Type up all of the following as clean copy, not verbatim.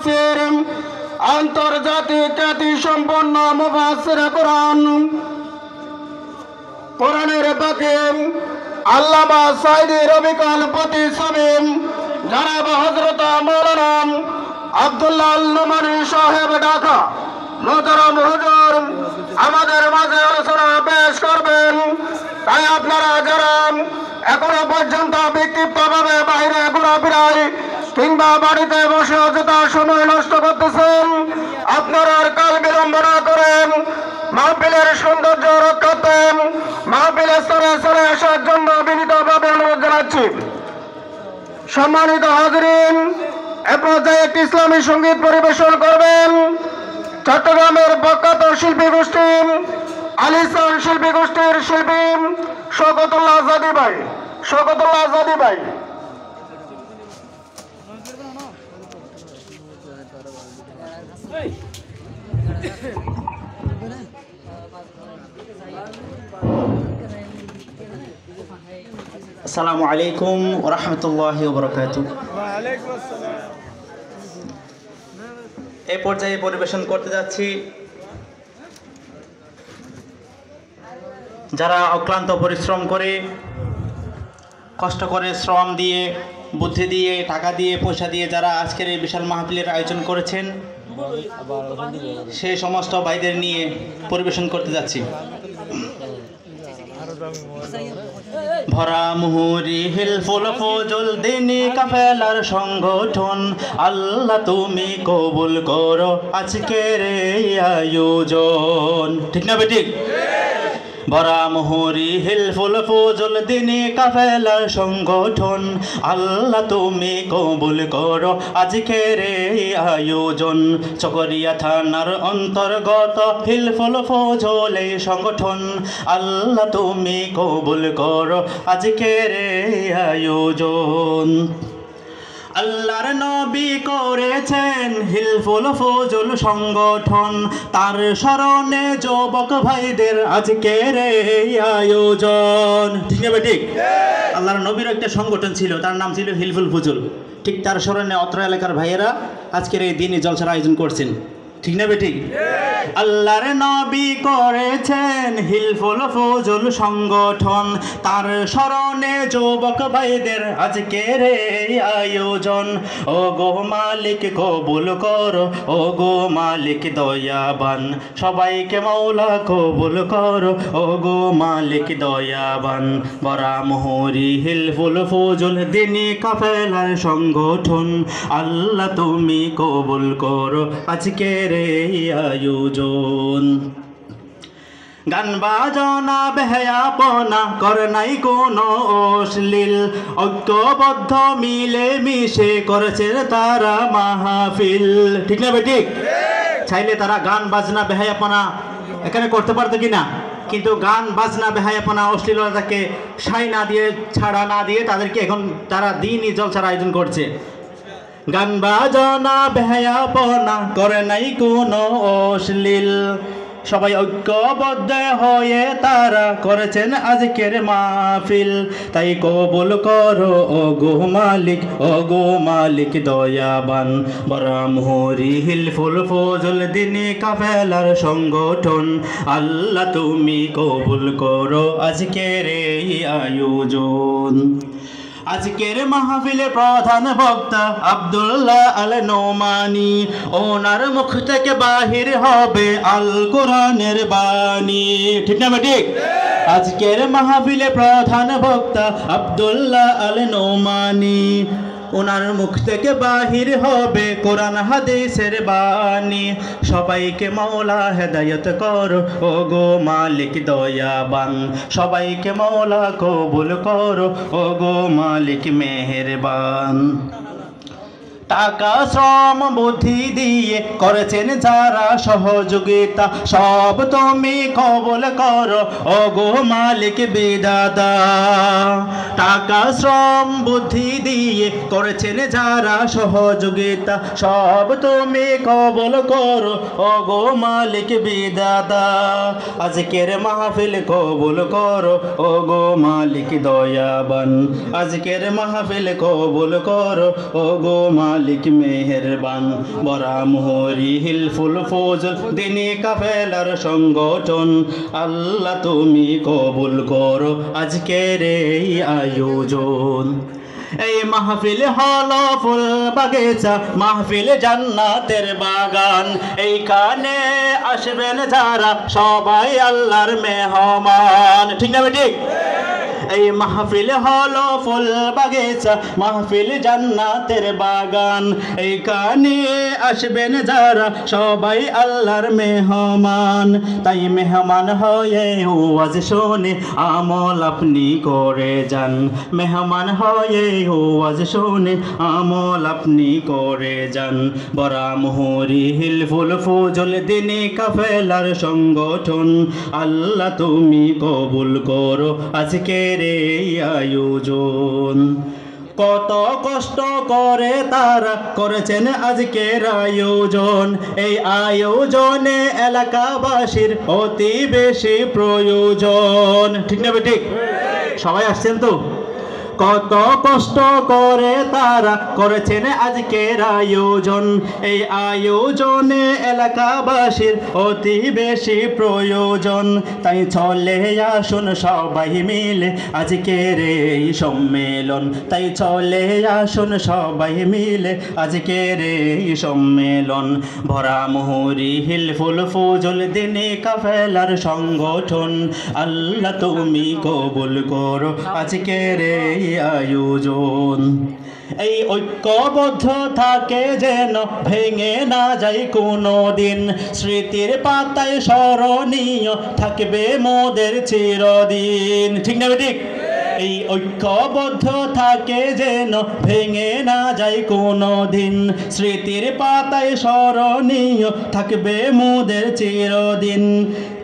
মুফাসসির আন্তর্জাতিক খ্যাতি সম্পন্ন মুফাসসির কোরআন কোরআনের পাকে আল্লামা সাইদি রবিকুল পতি সামিম জনাব হযরত মাওলানা আব্দুল্লাহ আল নোমানী সাহেব ঢাকা মোহতারাম হুজুর আমাদের মাঝে আলোচনা পেশ করবেন। তাই আপনারা যারা এখনো পর্যন্ত বিক্ষিপ্তভাবে বাইরে ঘোরাফেরায় কিংবা বাড়িতে বসে অযথা সময় নষ্ট করতেছেন, আপনারা আর কাল বিলম্ব না করেন মাহফিলের সৌন্দর্য রক্ষার্থে মাহফিলের স্তরে স্তরে আসার জন্য বিনীতভাবে অনুরোধ জানাচ্ছি। সম্মানিত হাজরিন, এ পর্যায়ে একটি ইসলামী সঙ্গীত পরিবেশন করবেন চট্টগ্রামের প্রখ্যাত শিল্পী গোষ্ঠী আলিসান শিল্পী গোষ্ঠীর শিল্পী শওকতুল্লাহ আজাদী ভাই। শওকতুল্লাহ আজাদী ভাই। আসসালামু আলাইকুম ওয়া রাহমাতুল্লাহি ওয়া বারাকাতুহু। এই পর্যায়ে পরিবেশন করতে যাচ্ছি যারা অক্লান্ত পরিশ্রম করে কষ্ট করে শ্রম দিয়ে বুদ্ধি দিয়ে টাকা দিয়ে পয়সা দিয়ে যারা আজকের এই বিশাল মাহফিলের আয়োজন করেছেন সেই সমস্ত ভাইদের নিয়ে পরিবেশন করতে যাচ্ছি। ভরা মুহুরি হিলফুল ফজল দিনী কাফেলার সংগঠন আল্লাহ তুমি কবুল করো আজকের এই আয়োজন। ঠিক না বেঠিক? ভরা মুহুরি হিলফুল ফজল দিনী কাফেলার সংগঠন আল্লাহ তুমি কবুল করো আজকের এই আয়োজন। চকরিয়া থানার অন্তর্গত হিলফুল ফজল এই সংগঠন আল্লাহ তুমি কবুল করো আজকের এই আয়োজন। আল্লাহর নবী করেছেন হিলফুল ফজল সংগঠন, তার স্মরণে যুবক ভাইদের আজকের এই আয়োজন। ঠিক না ঠিক? আল্লাহর নবীর একটা সংগঠন ছিল, তার নাম ছিল হিলফুল ফজল। ঠিক তার স্মরণে অত্র এলাকার ভাইয়েরা আজকের এই দিনে জলসার আয়োজন করছেন। ঠিক না বেঠিক? আল্লাহর নবী করেছেন হিলফুল ফজল সংগঠন, তার স্মরণে যুবক ভাইদের আজকের এই আয়োজন। ও গো মালিক কবুল করো, ও গো মালিক দয়াবান, সবাইকে মাওলা কবুল করো, ও গো মালিক দয়াবান। ভরা মুহুরি হিলফুল ফজল দিনী কাফেলার সংগঠন আল্লাহ তুমি কবুল করো আজকের এই আয়োজন। গান বাজনা বেহায়াপনা করে নাই কোনো অশ্লীল, ঐক্যবদ্ধ মিলে মিশে করেছে তারা মাহফিল। ঠিক না বেঠিক? চাইলে তারা গান বাজনা বেহায়াপনা এখানে করতে পারতো কিনা, কিন্তু গান বাজনা বেহায়াপনা অশ্লীলতাকে সাই না দিয়ে ছাড়া না দিয়ে তাদেরকে এখন তারা দিনই জলসার আয়োজন করছে। গান বাজনা বেহায়াপনা করে নাই কোনো অশ্লীল, সবাই ঐক্যবদ্ধ হয়ে তারা করেছেন আজকের মাহফিল। তাই কবুল করো ও গো মালিক, ও গো মালিক দয়াবান। ভরা মুহুরি হিলফুল ফজল দিনী কাফেলার সংগঠন আল্লাহ তুমি কবুল করো আজকের এই আয়োজন। আজকের মাহফিলে প্রধান বক্তা আব্দুল্লাহ আল নোমানী, ওনার মুখ থেকে বাহির হবে আল কোরআনের বাণী। ঠিক না ঠিক? আজকের মাহফিলে প্রধান বক্তা আব্দুল্লাহ আল নোমানী, ওনার মুখ থেকে বাহির হবে কোরআন হাদিসের বাণী। সবাইকে মাওলা হেদায়েত করো, ও গো মালিক দয়াবান, সবাইকে মাওলা কবুল করো, ও গো মালিক মেহেরবান। টাকা শ্রম বুদ্ধি দিয়ে করেছেন যারা সহযোগিতা, সব তুমি কবুল করো, ও গো মালিক বিদাতা। টাকা শ্রম বুদ্ধি দিয়ে করেছেন যারা সহযোগিতা, সব তুমি কবুল করো, ও গো মালিক বিদাতা। আজকের মাহফিল কবুল করো, ও গো মালিক দয়াবান, আজকের মাহফিল কবুল করো, ও গো মালিক মালিক মেহেরবান বরা মোহরি হিলফুল ফজল দিনী কাফেলার সংগঠন আল্লাহ তুমি কবুল করো আজকের এই আয়োজন। এই মাহফিল হলো ফুল বাগিচা, মাহফিল জান্নাতের বাগান। এইখানে আসবেন যারা সবাই আল্লাহর মেহমান। ঠিক না ঠিক? এই মাহফিল হলো ফুল বাগিচা, মাহফিল জান্নাতের বাগান। এইখানে আসবেন যারা সবাই আল্লাহর মেহমান। তাই মেহমান হয়ে ওয়াজ শুনে আমল আপনি করে যান। মেহমান হয়ে ওয়াজ শুনে আমল আপনি করে যান। বরা মোহরি হিলফুল ফজল দিনী কাফেলার সংগঠন আল্লাহ তুমি কবুল করো আজকের এই আয়োজন। কত কষ্ট করে তারা করেছেন আজকের আয়োজন। এই আয়োজনে এলাকাবাসীর অতি বেশি প্রয়োজন। ঠিক না ঠিক? সবাই আসছেন তো? কত কষ্ট করে তারা করেছেন আজকের আয়োজন। এই আয়োজনে এলাকাবাসীর অতি বেশি প্রয়োজন। তাই চলে আসুন সবাই মিলে আজকের এই সম্মেলন। তাই চলে আসুন সবাই মিলে আজকের এই সম্মেলন। ভরা মোহরি হিলফুল ফজল দিনী কাফেলার সংগঠন আল্লাহ তুমি কবুল করো আজকের এই আয়োজন। এই ঐক্যবদ্ধ থাকে যেন ভেঙে না যায় কোনো দিন। স্মৃতির পাতায় স্মরণীয় থাকবে মোদের চিরদিন। ঠিক না ঠিক? এই ঐক্যবদ্ধ থাকে যেন ভেঙে না যায় কোনো দিন। স্মৃতির পাতায় স্মরণীয় থাকবে মোদের চিরদিন।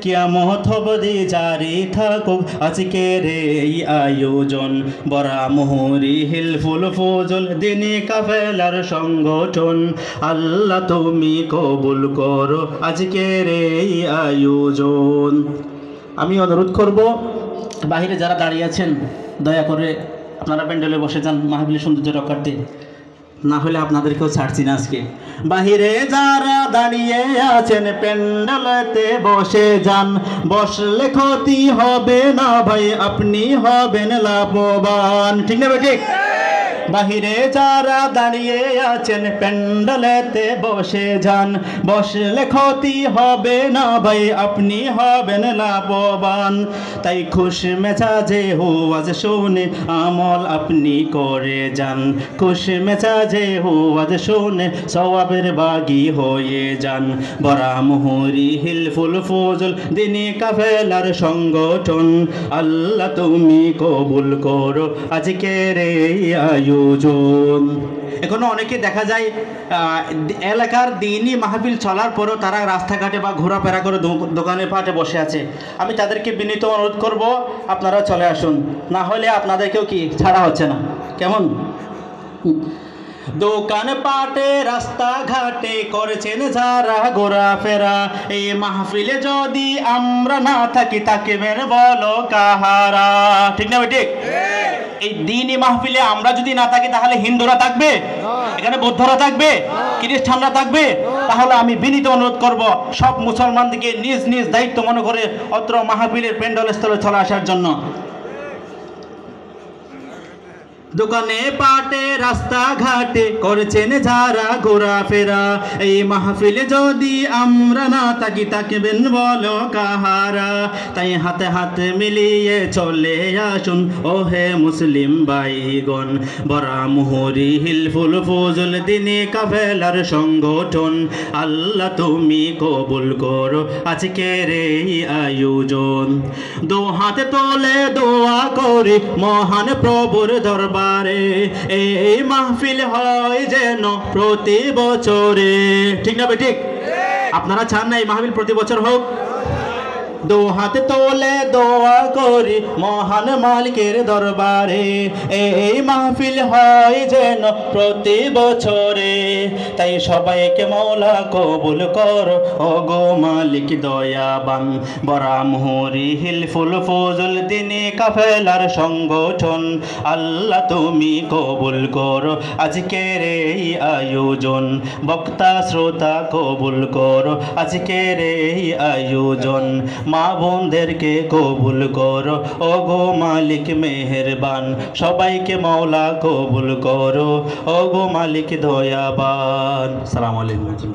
কিয়ামত অবধি জারি থাকুক আজকের এই আয়োজন। বরা মোহরি হিলফুল ফজল দিনী কাফেলার সংগঠন আল্লাহ তুমি কবুল করো আজকের এই আয়োজন। আমি অনুরোধ করব বাহিরে যারা দাঁড়িয়ে আছেন দয়া করে আপনারা প্যান্ডেলে বসে যান মাহফিলের সৌন্দর্য রক্ষার্থে। না হলে আপনাদেরকেও ছাড়ছি না আজকে। বাহিরে যারা দাঁড়িয়ে আছেন প্যান্ডেলেতে বসে যান। বসলে ক্ষতি হবে না ভাই, আপনি হবেন লাভবান। ঠিক না ভাই? ঠিক? বাহিরে যারা দাঁড়িয়ে আছেন প্যান্ডেলেতে বসে যান। বসলে ক্ষতি হবে না ভাই, আপনি হবেন লাভবান। তাই খুশ মেজাজে ওয়াজ শুনে আমল আপনি করে যান। খুশ মেজাজে ওয়াজ শুনে সওয়াবের বাগী হয়ে যান। বরা মোহরি হিলফুল ফজল দিনী কাফেলার সংগঠন আল্লাহ তুমি কবুল করো আজকের এই আয়োজন। এখনো অনেকে দেখা যায় এলাকার দিনই মাহফিল চলার পরও তারা রাস্তাঘাটে বা ঘোরাফেরা করে দোকানে পাটে বসে আছে। আমি তাদেরকে বিনীত অনুরোধ করব আপনারা চলে আসুন, না হলে আপনাদেরকেও কি ছাড়া হচ্ছে না। কেমন? দোকান পাটে রাস্তাঘাটে করেছেন যারা ঘোরাফেরা। এই মাহফিলে যদি আমরা না থাকি তাকিবেন বলো কাহারা। ঠিক না ঠিক? এই দিনই মাহফিলে আমরা যদি না থাকি তাহলে হিন্দুরা থাকবে, এখানে বৌদ্ধরা থাকবে, খ্রিস্টানরা থাকবে। তাহলে আমি বিনীত অনুরোধ করব সব মুসলমানদেরকে নিজ নিজ দায়িত্ব মনে করে অত্র মাহফিলের প্যান্ডেল স্থলে চলে আসার জন্য। দোকানে পাটে রাস্তাঘাটে করেছেন যারা ঘোরাফেরা। এই মাহফিলে যদি আমরা না থাকি তাকিবেন বলো কাহারা। তাই হাতে হাতে মিলিয়ে চলে আসুন ওহে মুসলিম ভাইগণ। বরা মোহরি হিলফুল ফজল দিনী কাফেলার সংগঠন আল্লাহ তুমি কবুল করো আজকের এই আয়োজন। দো হাতে তোলে দোয়া করি মহান প্রভুর দরবার। এই মাহফিল হয় যেন প্রতি বছরে। ঠিক না ঠিক? আপনারা চান না এই মাহফিল প্রতি বছর হোক? দু হাত তোলে দোয়া করি মহান মালিকের দরবারে এই মাহফিল হয় যেন প্রতি বছরে তাই সবাইকে মৌলা কবুল করো ও গো মালিক দয়াবান বরামহুরি হিলফুল ফজল দিনে কাফেলার সংগঠন আল্লাহ তুমি কবুল করো আজকের এই আয়োজন বক্তা শ্রোতা কবুল করো আজকের এই আয়োজন মা বোনদেরকে কবুল করো ও গো মালিক মেহেরবান সবাইকে মৌলা কবুল করো ও গো মালিক দয়াবান। আসসালামু আলাইকুম।